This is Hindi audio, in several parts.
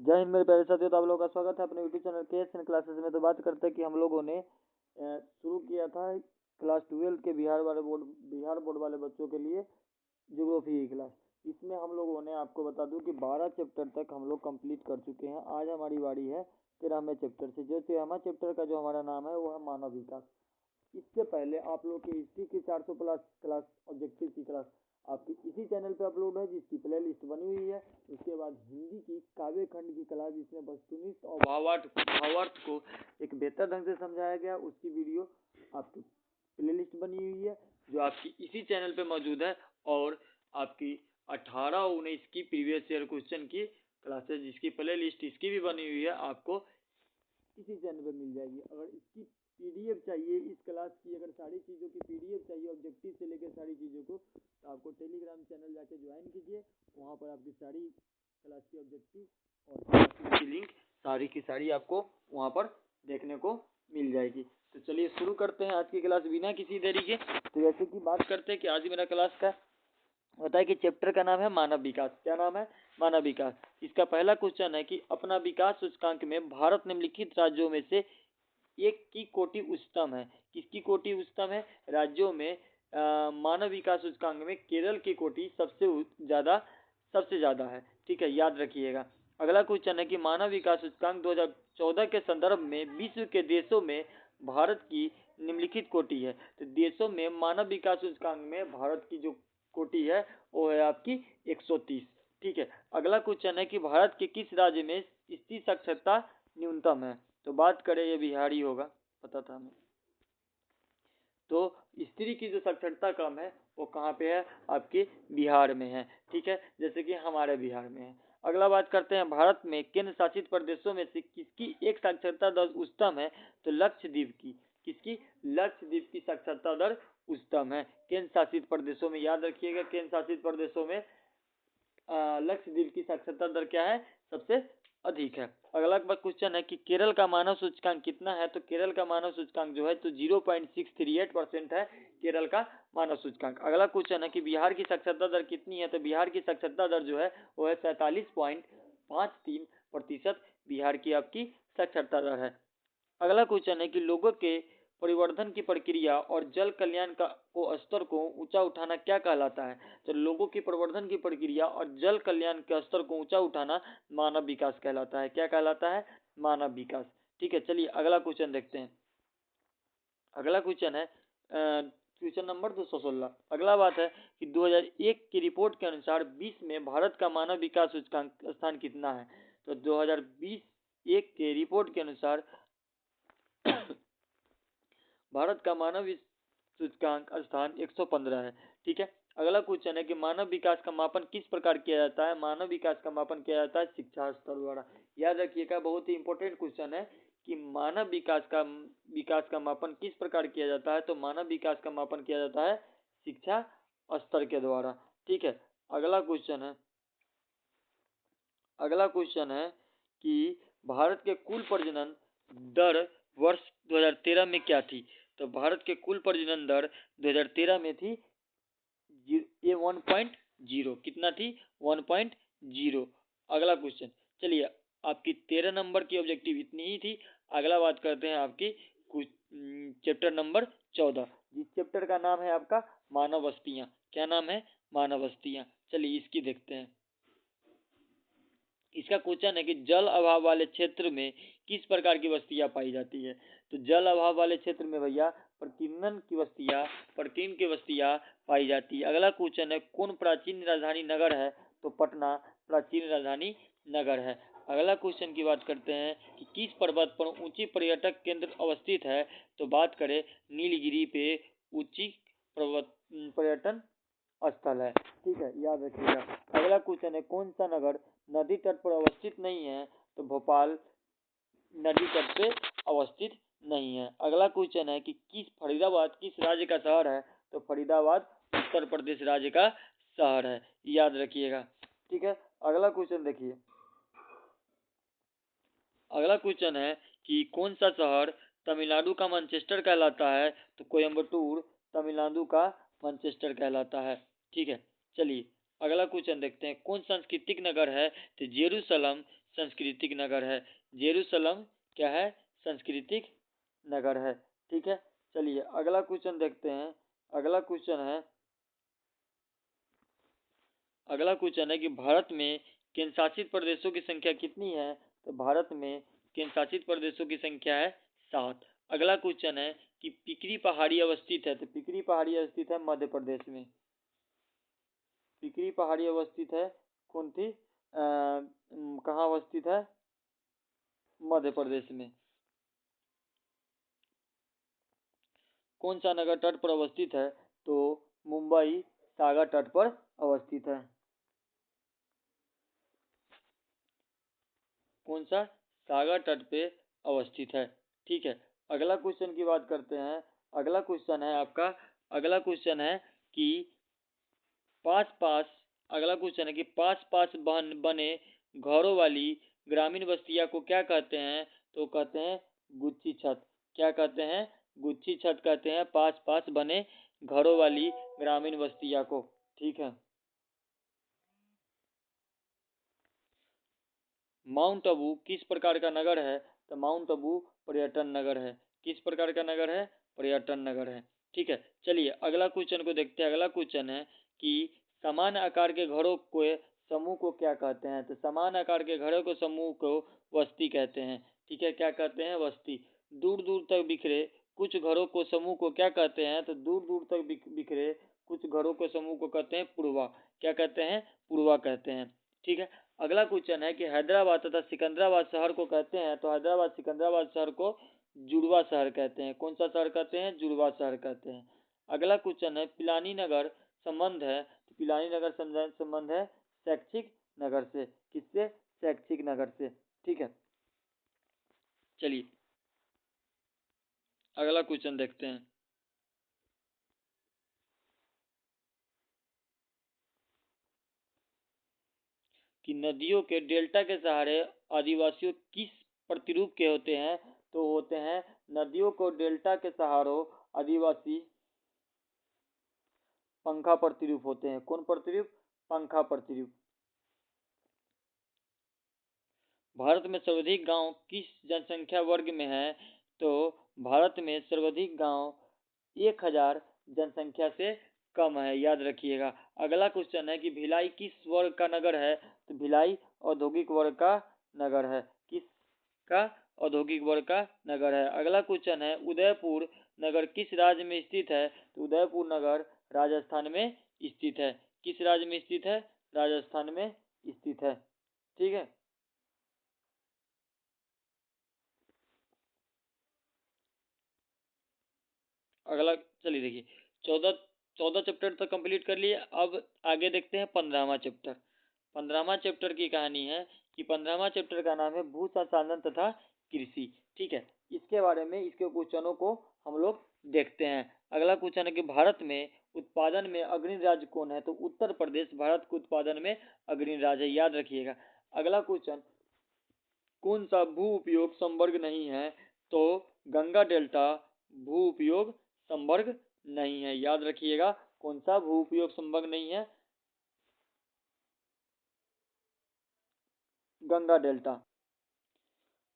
जय हिंद मेरे प्यारे साथियों, तो आप लोगों का स्वागत है अपने यूट्यूब चैनल KSN क्लासेस में। तो बात करते हैं कि हम लोगों ने शुरू किया था क्लास 12 के बिहार बोर्ड वाले बच्चों के लिए ज्योग्राफी की क्लास। इसमें हम लोगों ने, आपको बता दूं कि 12 चैप्टर तक हम लोग कंप्लीट कर चुके हैं। आज हमारी बारी है 13वें चैप्टर से। जो 13वां चैप्टर का जो हमारा नाम है वो है मानव विकास। इससे पहले आप लोग की हिस्ट्री की 400 प्लस क्लास ऑब्जेक्टिव की क्लास आपकी इसी चैनल पे अपलोड है, जिसकी प्ले लिस्ट बनी हुई है। उसके बाद हिंदी की काव्य खंड की क्लास, जिसमें वस्तुनिष्ठ और भावार्थ को एक बेहतर ढंग से समझाया गया, उसकी वीडियो आपकी प्ले लिस्ट बनी हुई है, जो आपकी इसी चैनल पे मौजूद है। और आपकी 18-19 की प्रीवियस ईयर क्वेश्चन की क्लासेस, जिसकी प्ले लिस्ट इसकी भी बनी हुई है, आपको इसी चैनल पे मिल जाएगी। अगर इसकी पीडीएफ चाहिए, इस क्लास की अगर सारी चीज़ों की पीडीएफ चाहिए, ऑब्जेक्टिव से लेकर सारी चीज़ों को, तो आपको टेलीग्राम चैनल जाके ज्वाइन कीजिए। वहाँ पर आपकी सारी क्लास की ऑब्जेक्टिव और क्लास की लिंक सारी की सारी आपको वहाँ पर देखने को मिल जाएगी। तो चलिए शुरू करते हैं आज की क्लास बिना किसी देरी के। तो जैसे कि बात करते हैं कि आज मेरा क्लास का बताया कि चैप्टर का नाम है मानव विकास। क्या नाम है? मानव विकास। इसका पहला क्वेश्चन है कि अपना विकास सूचकांक में भारत निम्नलिखित राज्यों में से एक की कोटि उच्चतम है। किसकी कोटि उच्चतम है? राज्यों में मानव विकास सूचकांक में केरल की कोटि सबसे ज्यादा है। ठीक है, याद रखिएगा। अगला क्वेश्चन है कि मानव विकास सूचकांक 2014 के संदर्भ में विश्व के देशों में भारत की निम्नलिखित कोटि है। तो देशों में मानव विकास सूचकांक में भारत की जो कोटि है वो है आपकी 130। ठीक है। अगला क्वेश्चन है कि भारत के किस राज्य में स्त्री साक्षरता न्यूनतम है? तो बात करें, ये बिहार ही होगा, पता था हमें। तो स्त्री की जो साक्षरता कम है वो कहाँ पे है? आपके बिहार में है। ठीक है, जैसे कि हमारे बिहार में है। अगला बात करते हैं, भारत में केंद्र शासित प्रदेशों में से किसकी एक साक्षरता दर उच्चतम है? तो लक्षद्वीप की। किसकी? लक्षद्वीप की साक्षरता दर उच्चतम है केंद्र शासित प्रदेशों में। याद रखिएगा, केंद्र शासित प्रदेशों में लक्षद्वीप की साक्षरता दर क्या है? सबसे अधिक है। अगला क्वेश्चन है कि केरल का मानव सूचकांक कितना है? तो केरल का मानव सूचकांक जो है तो 0.638% है केरल का मानव सूचकांक। अगला क्वेश्चन है कि बिहार की साक्षरता दर कितनी है? तो बिहार की साक्षरता दर जो है वो है 47.53% बिहार की आपकी साक्षरता दर है। अगला क्वेश्चन है कि लोगों के परिवर्धन की प्रक्रिया और जल कल्याण को स्तर को ऊंचा उठाना क्या कहलाता है? तो लोगों की परिवर्धन की प्रक्रिया और जल कल्याण के स्तर को ऊंचा उठाना मानव विकास कहलाता है। क्या कहलाता है? मानव विकास। ठीक है, चलिए अगला क्वेश्चन देखते हैं। अगला क्वेश्चन है क्वेश्चन नंबर 216। अगला बात है कि 2001 की रिपोर्ट के अनुसार विश्व में भारत का मानव विकास सूचकांक स्थान कितना है? तो 2021 के रिपोर्ट के अनुसार भारत का मानव सूचकांक स्थान 115 है। ठीक है। अगला क्वेश्चन है कि मानव विकास का मापन किस प्रकार किया जाता है? मानव विकास का मापन किया जाता है शिक्षा स्तर द्वारा। याद रखिएगा, बहुत ही इंपॉर्टेंट क्वेश्चन है कि मानव विकास का मापन किस प्रकार किया जाता है? तो मानव विकास का मापन किया जाता है शिक्षा स्तर के द्वारा। ठीक है। अगला क्वेश्चन है कि भारत के कुल प्रजनन दर वर्ष 2013 में क्या थी? तो भारत के कुल प्रजनन दर 2013 में थी 1.0। कितना थी? 1.0। अगला क्वेश्चन, चलिए आपकी 13 नंबर की ऑब्जेक्टिव इतनी ही थी। अगला बात करते हैं आपकी चैप्टर नंबर 14, जिस चैप्टर का नाम है आपका मानव बस्तियां। क्या नाम है? मानव बस्तियां। चलिए इसकी देखते हैं। इसका क्वेश्चन है कि जल अभाव वाले क्षेत्र में किस प्रकार की बस्तियां पाई जाती है? तो जल अभाव वाले क्षेत्र में भैया प्रकीर्णन की बस्तियां पाई जाती है। अगला क्वेश्चन है, कौन प्राचीन राजधानी नगर है? तो पटना प्राचीन राजधानी नगर है। अगला क्वेश्चन की बात करते हैं कि किस पर्वत पर ऊंची पर्यटक केंद्र अवस्थित है? तो बात करें नीलगिरी पे ऊंची पर्यटन स्थल है। ठीक है, याद रखिएगा। अगला क्वेश्चन है, कौन सा नगर नदी तट पर अवस्थित नहीं है? तो भोपाल नदी तट पे अवस्थित नहीं है। अगला क्वेश्चन है कि फरीदाबाद किस राज्य का शहर है? तो फरीदाबाद उत्तर प्रदेश राज्य का शहर है। याद रखिएगा। ठीक है। अगला क्वेश्चन देखिए। अगला क्वेश्चन है कि कौन सा शहर तमिलनाडु का मैनचेस्टर कहलाता है? तो कोयम्बटूर तमिलनाडु का मैनचेस्टर कहलाता है। ठीक है, चलिए अगला क्वेश्चन देखते हैं। कौन सांस्कृतिक नगर है? तो जेरूसलम सांस्कृतिक नगर है। जेरूसलम क्या है? सांस्कृतिक नगर है। ठीक है, चलिए अगला क्वेश्चन देखते हैं। अगला क्वेश्चन है कि भारत में केंद्र शासित प्रदेशों की संख्या कितनी है? तो भारत में केंद्र शासित प्रदेशों की संख्या है 7। अगला क्वेश्चन है कि पिकरी पहाड़ी अवस्थित है। तो पिकरी पहाड़ी अवस्थित है मध्य प्रदेश में। पिकरी पहाड़ी अवस्थित है कौन थी? कहाँ अवस्थित है? मध्य प्रदेश में। कौन सा नगर तट पर अवस्थित है? तो मुंबई सागर तट पर अवस्थित है। कौन सा? सागर तट पे अवस्थित है। ठीक है, अगला क्वेश्चन की बात करते हैं। अगला क्वेश्चन है आपका, अगला क्वेश्चन है कि पास पास बने घरों वाली ग्रामीण बस्तियां को क्या कहते हैं? तो कहते हैं गुच्छी छत। क्या कहते हैं? गुच्छी छत कहते हैं पास पास बने घरों वाली ग्रामीण बस्तियां को। ठीक है, माउंट आबू किस प्रकार का नगर है? तो माउंट आबू पर्यटन नगर है। किस प्रकार का नगर है? पर्यटन नगर है। ठीक है, चलिए अगला क्वेश्चन को देखते हैं। अगला क्वेश्चन है कि समान आकार के घरों को समूह को क्या कहते हैं? तो समान आकार के घरों को समूह को वस्ती कहते हैं। ठीक है, क्या कहते हैं? वस्ती। दूर दूर तक बिखरे कुछ घरों को समूह को क्या कहते हैं? तो दूर दूर तक बिखरे कुछ घरों के समूह को कहते हैं पुरवा। क्या कहते हैं? पुरवा कहते हैं। ठीक है, अगला क्वेश्चन है कि हैदराबाद तथा सिकंदराबाद शहर को कहते हैं। तो हैदराबाद सिकंदराबाद शहर को जुड़वा शहर कहते हैं। कौन सा शहर कहते हैं? जुड़वा शहर कहते हैं। अगला क्वेश्चन है पिलानी नगर संबंध है। तो पिलानी नगर संबंध है शैक्षिक नगर से। किससे? शैक्षिक नगर से। ठीक है, चलिए अगला क्वेश्चन देखते हैं कि नदियों के डेल्टा के सहारे आदिवासियों किस प्रतिरूप के होते हैं? तो होते हैं नदियों को डेल्टा के सहारों आदिवासी पंखा प्रतिरूप होते हैं। कौन प्रतिरूप? पंखा प्रतिरूप। भारत में सर्वाधिक गांव किस जनसंख्या वर्ग में है? तो भारत में सर्वाधिक गांव 1000 जनसंख्या से कम है, याद रखिएगा। अगला क्वेश्चन है कि भिलाई किस वर्ग का नगर है? तो भिलाई औद्योगिक वर्ग का नगर है। किसका? औद्योगिक वर्ग का नगर है। अगला क्वेश्चन है उदयपुर नगर किस राज्य में स्थित है? तो उदयपुर नगर राजस्थान में स्थित है। किस राज्य में स्थित है? राजस्थान में स्थित है। ठीक है, अगला चलिए देखिए 14 चैप्टर तक कंप्लीट कर लिए। अब आगे देखते हैं 15वां चैप्टर। 15वां चैप्टर की कहानी है कि 15वां चैप्टर का नाम है भू संसाधन तथा कृषि। ठीक है, इसके बारे में इसके क्वेश्चनों को हम लोग देखते हैं। अगला क्वेश्चन है कि भारत में उत्पादन में अग्रणी राज्य कौन है? तो उत्तर प्रदेश भारत के उत्पादन में अग्रणी राज्य है, याद रखिएगा। अगला क्वेश्चन, कौन सा भू उपयोग संवर्ग नहीं है? तो गंगा डेल्टा भू उपयोग संवर्ग नहीं है, याद रखिएगा। कौन सा भू उपयोग संवर्ग नहीं है? गंगा डेल्टा।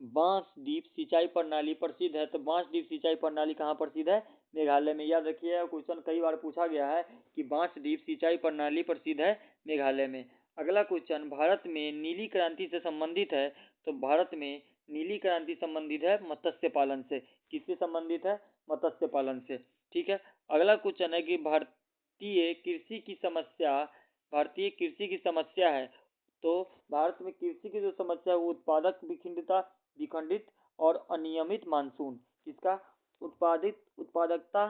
बांसदीप सिंचाई प्रणाली प्रसिद्ध है। तो बांसदीप सिंचाई प्रणाली कहाँ प्रसिद्ध है? मेघालय में, याद रखिए। क्वेश्चन कई बार पूछा गया है कि बांसदीप सिंचाई प्रणाली प्रसिद्ध है मेघालय में। अगला क्वेश्चन, भारत में नीली क्रांति से संबंधित है। तो भारत में नीली क्रांति संबंधित है मत्स्य पालन से। किससे संबंधित है? मत्स्य पालन से। ठीक है, अगला क्वेश्चन है कि भारतीय कृषि की समस्या है। तो भारत में कृषि की जो समस्या है वो विखंडित और अनियमित मानसून। किसका? उत्पादकता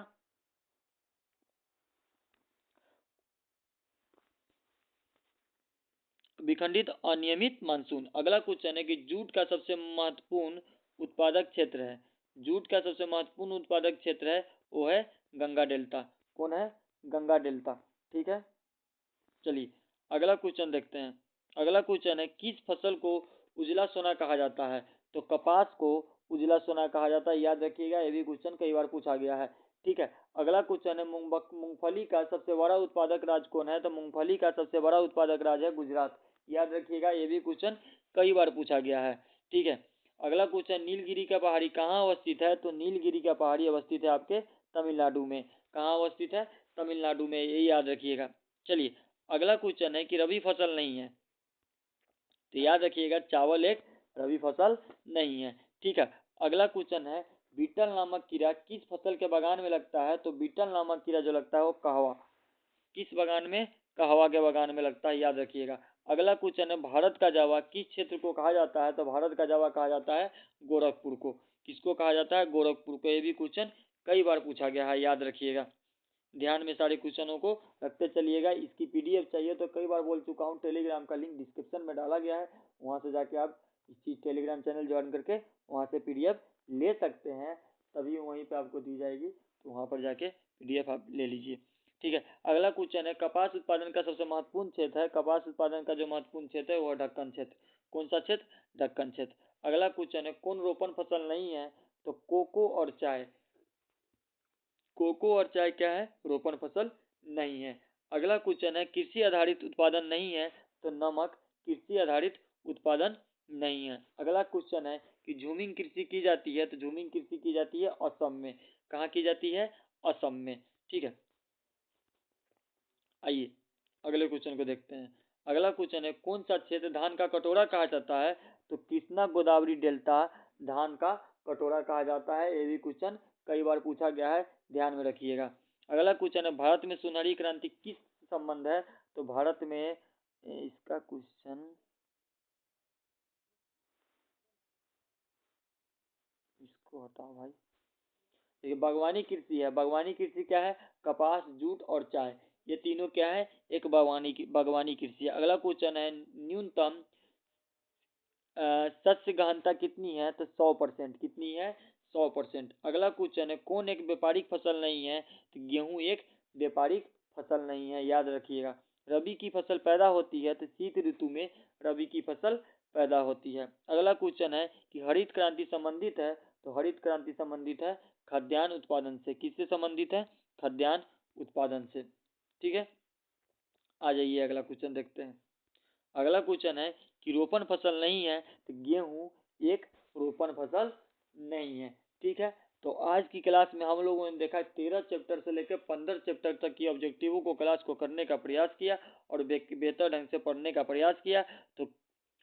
विखंडित अनियमित मानसून। अगला क्वेश्चन है कि जूट का सबसे महत्वपूर्ण उत्पादक क्षेत्र है। जूट का सबसे महत्वपूर्ण उत्पादक क्षेत्र है वो है गंगा डेल्टा। कौन है? गंगा डेल्टा। ठीक है, चलिए अगला क्वेश्चन देखते हैं। अगला क्वेश्चन है किस फसल को उजला सोना कहा जाता है? तो कपास को उजला सोना कहा जाता है, याद रखिएगा। ये भी क्वेश्चन कई बार पूछा गया है। ठीक है, अगला क्वेश्चन है मूंगफली का सबसे बड़ा उत्पादक राज्य कौन है? तो मूंगफली का सबसे बड़ा उत्पादक राज्य है गुजरात, याद रखिएगा। ये भी क्वेश्चन कई बार पूछा गया है। ठीक है, अगला क्वेश्चन, नीलगिरी का पहाड़ी कहाँ अवस्थित है? तो नीलगिरी का पहाड़ी अवस्थित है आपके तमिलनाडु में। कहाँ अवस्थित है? तमिलनाडु में, ये याद रखिएगा। चलिए, अगला क्वेश्चन है कि रबी फसल नहीं है, तो याद रखिएगा चावल एक रबी फसल नहीं है। ठीक है, अगला क्वेश्चन है, बीटल नामक कीड़ा किस फसल के बागान में लगता है? तो बीटल नामक कीड़ा जो लगता है वो कहवा, किस बागान में? कहवा के बागान में लगता है, याद रखिएगा। अगला क्वेश्चन है, भारत का जावा किस क्षेत्र को कहा जाता है? तो भारत का जावा कहा जाता है गोरखपुर को। किसको कहा जाता है? गोरखपुर को। ये भी क्वेश्चन कई बार पूछा गया है, याद रखिएगा। ध्यान में सारे क्वेश्चनों को रखते चलिएगा। इसकी पीडीएफ चाहिए तो कई बार बोल चुका हूँ, टेलीग्राम का लिंक डिस्क्रिप्शन में डाला गया है, वहाँ से जाके आप इसी टेलीग्राम चैनल ज्वाइन करके वहाँ से पीडीएफ ले सकते हैं, तभी वहीं पे आपको दी जाएगी, तो वहाँ पर जाके पीडीएफ आप ले लीजिए। ठीक है, अगला क्वेश्चन है, कपास उत्पादन का सबसे महत्वपूर्ण क्षेत्र है। कपास उत्पादन का जो महत्वपूर्ण क्षेत्र है वह ढक्कन क्षेत्र। कौन सा क्षेत्र? ढक्कन क्षेत्र। अगला क्वेश्चन है, कौन रोपण फसल नहीं है? तो कोको और चाय। कोको और चाय क्या है? रोपण फसल नहीं है। अगला क्वेश्चन है, कृषि आधारित उत्पादन नहीं है? तो नमक कृषि आधारित उत्पादन नहीं है। अगला क्वेश्चन है कि झूमिंग कृषि की जाती है? तो झूमिंग कृषि की जाती है असम में। कहाँ की जाती है? असम में। ठीक है, आइए अगले क्वेश्चन को देखते हैं। अगला क्वेश्चन है, कौन सा क्षेत्र धान का कटोरा कहा जाता है? तो कृष्णा गोदावरी डेल्टा धान का कटोरा कहा जाता है। ये भी क्वेश्चन कई बार पूछा गया है, ध्यान में रखिएगा। अगला क्वेश्चन है, भारत में सुनहरी क्रांति किस संबंध है? तो भारत में इसका क्वेश्चन, इसको हटाओ भाई। देखिए, बागवानी कृषि है। बागवानी कृषि क्या है? कपास, जूट और चाय, ये तीनों क्या है? एक बागवानी कृषि है। अगला क्वेश्चन है, न्यूनतम सस्य गहनता कितनी है? तो 100%। कितनी है? 100%। अगला क्वेश्चन है, कौन एक व्यापारिक फसल नहीं है? तो गेहूं एक व्यापारिक फसल नहीं है, याद रखिएगा। रबी की फसल पैदा होती है? तो शीत ऋतु में रबी की फसल पैदा होती है। अगला क्वेश्चन है कि हरित क्रांति संबंधित है? तो हरित क्रांति संबंधित है खाद्यान्न उत्पादन से। किससे संबंधित है? खाद्यान्न उत्पादन से। ठीक है, आ जाइए अगला क्वेश्चन देखते हैं। अगला क्वेश्चन है कि रोपण फसल नहीं है? तो गेहूं एक रोपण फसल नहीं है। ठीक है, तो आज की क्लास में हम लोगों ने देखा 13 चैप्टर से लेकर 15 चैप्टर तक की ऑब्जेक्टिवों को क्लास को करने का प्रयास किया और बेहतर ढंग से पढ़ने का प्रयास किया। तो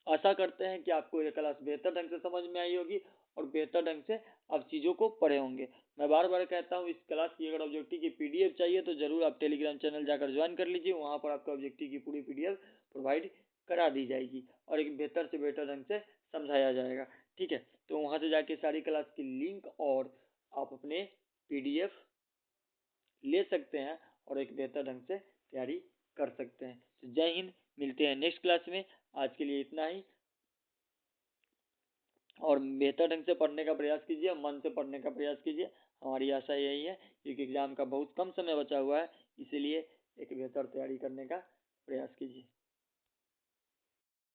आशा करते हैं कि आपको यह क्लास बेहतर ढंग से समझ में आई होगी और बेहतर ढंग से आप चीज़ों को पढ़े होंगे। मैं बार बार कहता हूँ, इस क्लास की अगर ऑब्जेक्टिव की पीडीएफ चाहिए तो जरूर आप टेलीग्राम चैनल जाकर ज्वाइन कर लीजिए, वहाँ पर आपको ऑब्जेक्टिव की पूरी पीडीएफ प्रोवाइड करा दी जाएगी और एक बेहतर से बेहतर ढंग से समझाया जाएगा। ठीक है, तो वहाँ से जाके सारी क्लास की लिंक और आप अपने पीडीएफ ले सकते हैं और एक बेहतर ढंग से तैयारी कर सकते हैं। तो जय हिंद, मिलते हैं नेक्स्ट क्लास में। आज के लिए इतना ही, और बेहतर ढंग से पढ़ने का प्रयास कीजिए, मन से पढ़ने का प्रयास कीजिए। हमारी आशा यही है, क्योंकि एग्जाम का बहुत कम समय बचा हुआ है, इसीलिए एक बेहतर तैयारी करने का प्रयास कीजिए।